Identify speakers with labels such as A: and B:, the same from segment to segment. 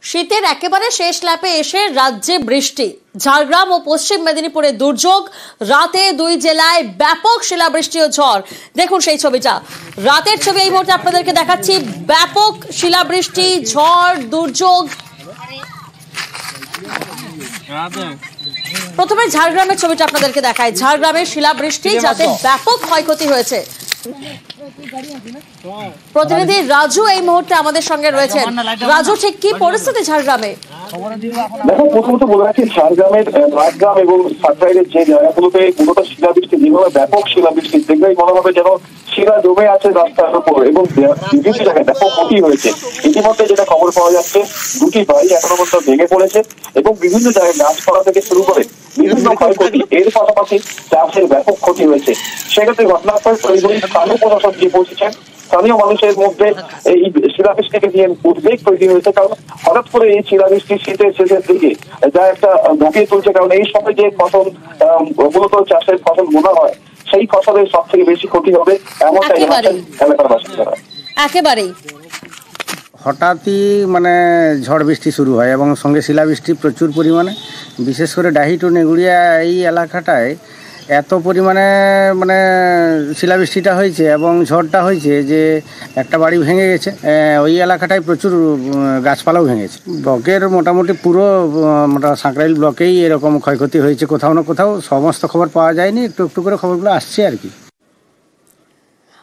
A: শীতের একেবারে শেষ ল্যাপে এসে রাজ্যে বৃষ্টি। ঝাড়গ্রাম ও পশ্চিম মেদিনীপুরে দুর্যোগ, রাতে দুই জেলায় ব্যাপক শিলাবৃষ্টি ও ঝড়। দেখুন সেই ছবিটা, রাতের ছবি এই মুহূর্তে আপনাদেরকে দেখাচ্ছি। ব্যাপক শিলাবৃষ্টি, ঝড়, দুর্যোগ। প্রথমে ঝাড়গ্রামের ছবিটা আপনাদেরকে দেখায়। ঝাড়গ্রামের শিলাবৃষ্টি, যাতে ব্যাপক ক্ষয়ক্ষতি হয়েছে। প্রতিনিধি রাজু এই মুহূর্তে আমাদের সঙ্গে রয়েছেন। রাজু, ঠিক কি পরিস্থিতি ঝাড়গ্রামে?
B: দেখো, প্রথমত বলে রাখি, ঝাড়গ্রামের ঝাড়গ্রাম এবং সাতরাইলের যে জায়গাগুলোতে মূলত শিলাবৃষ্টি, যেভাবে ব্যাপক শিলাবৃষ্টি, দেখলেই মনে হবে যেন শিলা জমে আছে রাস্তার উপর এবং বিভিন্ন জায়গায় ব্যাপক ক্ষতি হয়েছে। ইতিমধ্যে যেটা খবর পাওয়া যাচ্ছে, দুটি বাড়ি এখনো পর্যন্ত ভেঙে পড়েছে এবং বিভিন্ন জায়গায় গাছপালা থেকে শুরু করে বিভিন্ন ক্ষয়ক্ষতি, এর পাশাপাশি চাষের ব্যাপক ক্ষতি হয়েছে। সেক্ষেত্রে ঘটনাস্থলে স্থানীয় প্রশাসন গিয়ে পৌঁছেছেন। স্থানীয় মানুষের মধ্যে এই শিলাবৃষ্টিকে নিয়ে উদ্বেগ তৈরি হয়েছে, কারণ হঠাৎ করে এই শিলাবৃষ্টি শীতের শেষের দিকে যা একটা ঢুকিয়ে তুলছে। কারণ এই সময় যে ফসল, মূলত চাষের ফসল বোনা হয়, সেই ফসলের সব থেকে বেশি ক্ষতি হবে এমনটাই জানাচ্ছেন এলাকার বাসিন্দারা।
A: একেবারেই
C: হঠাৎই ঝড় বৃষ্টি শুরু হয় এবং সঙ্গে শিলাবৃষ্টি প্রচুর পরিমাণে, বিশেষ করে ডাহি টু নেগুড়িয়া এই এলাকাটায় এত পরিমাণে শিলাবৃষ্টিটা হয়েছে এবং ঝড়টা হয়েছে যে একটা বাড়ি ভেঙে গেছে। ওই এলাকাটায় প্রচুর গাছপালাও ভেঙেছে। ব্লকের মোটামুটি পুরো সাঁকরাইল ব্লকেই এরকম ক্ষয়ক্ষতি হয়েছে কোথাও না কোথাও। সমস্ত খবর পাওয়া যায়নি, একটু একটু করে খবরগুলো আসছে আর কি।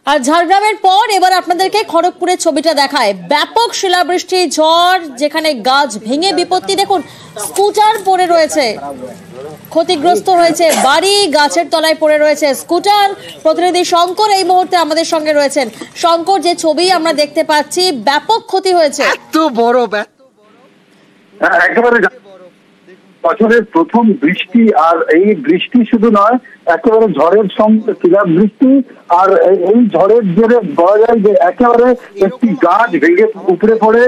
A: আর ঝাড়গ্রামের পর এবার আপনাদেরকে খড়গপুরের ছবিটা দেখায়। ব্যাপক শিলাবৃষ্টি, ঝড়, যেখানে গাছ ভেঙে বিপত্তি। দেখুন, স্কুটার পড়ে রয়েছে, ক্ষতিগ্রস্ত হয়েছে বাড়ি, গাছের তলায় পড়ে রয়েছে স্কুটার। প্রতিনিধি শঙ্কর এই মুহূর্তে আমাদের সঙ্গে রয়েছেন। শঙ্কর, যে ছবি আমরা দেখতে পাচ্ছি, ব্যাপক ক্ষতি হয়েছে।
D: এত বড়
B: একেবারে বছরের প্রথম বৃষ্টি, আর এই বৃষ্টি শুধু নয়, একেবারে ঝড়ের সঙ্গে শিলাবৃষ্টি। আর এই ঝড়ের জেরে বলা যায় যে একেবারে একটি গাছ ভেঙে উপড়ে পড়ে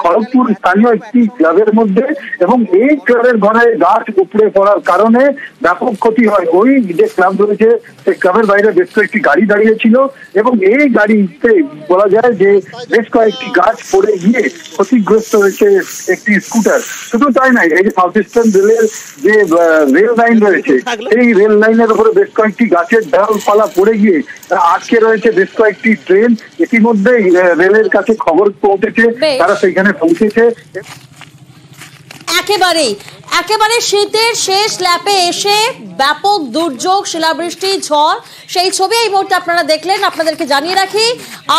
B: খড়গপুর স্থানীয় একটি ক্লাবের মধ্যে, এবং এই ক্লাবের ঘরে গাছ উপড়ে পড়ার কারণে ব্যাপক ক্ষতি হয়। ওই যে ক্লাব রয়েছে, সেই ক্লাবের বাইরে বেশ কয়েকটি গাড়ি দাঁড়িয়েছিল এবং এই গাড়িতে বলা যায় যে বেশ কয়েকটি গাছ পড়ে গিয়ে ক্ষতিগ্রস্ত হয়েছে একটি স্কুটার। শুধু তাই নয়, এই যে সাউথ ইস্টার্ন রেলের যে রেল লাইন রয়েছে, এই রেল লাইনের উপরে বেশ কয়েকটি গাছের ডালপালা পড়ে গিয়ে আটকে রয়েছে বেশ কয়েকটি ট্রেন। ইতিমধ্যেই রেলের কাছে খবর পৌঁছেছে, তারা সেখানে পৌঁছেছে।
A: একেবারে শীতের শেষ ল্যাপে এসে ব্যাপক দুর্যোগ, শিলাবৃষ্টি, ঝড়, সেই ছবি এই মুহূর্তে আপনারা দেখলেন। আপনাদেরকে জানিয়ে রাখি,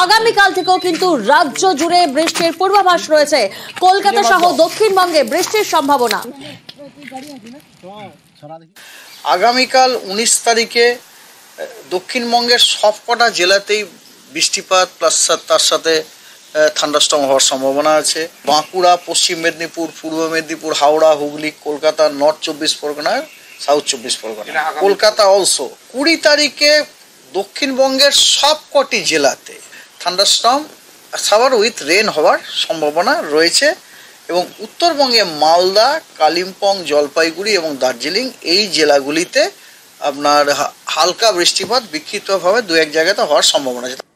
A: আগামীকাল থেকেও কিন্তু রাজ্য জুড়ে বৃষ্টির পূর্বাভাস রয়েছে। কলকাতা সহ দক্ষিণবঙ্গে বৃষ্টির সম্ভাবনা।
D: আগামীকাল 19 তারিখে দক্ষিণবঙ্গের সবকটা জেলাতেই বৃষ্টিপাত প্লাস তার সাথে থান্ডারস্টর্ম হওয়ার সম্ভাবনা আছে। বাঁকুড়া, পশ্চিম মেদিনীপুর, পূর্ব Medinipur, Howrah, Hooghly, Kolkata, north 24 Pargana, south 24 Pargana, Kolkata also. 20 তারিখে দক্ষিণবঙ্গের সবকটি জেলাতে থান্ডারস্টর্ম সাভার উইথ রেন হওয়ার সম্ভাবনা রয়েছে। এবং উত্তরবঙ্গে মালদা, কালিম্পং, জলপাইগুড়ি এবং দার্জিলিং এই জেলাগুলিতে আপনার হালকা বৃষ্টিপাত বিক্ষিপ্তভাবে দু এক জায়গাতে হওয়ার সম্ভাবনা আছে।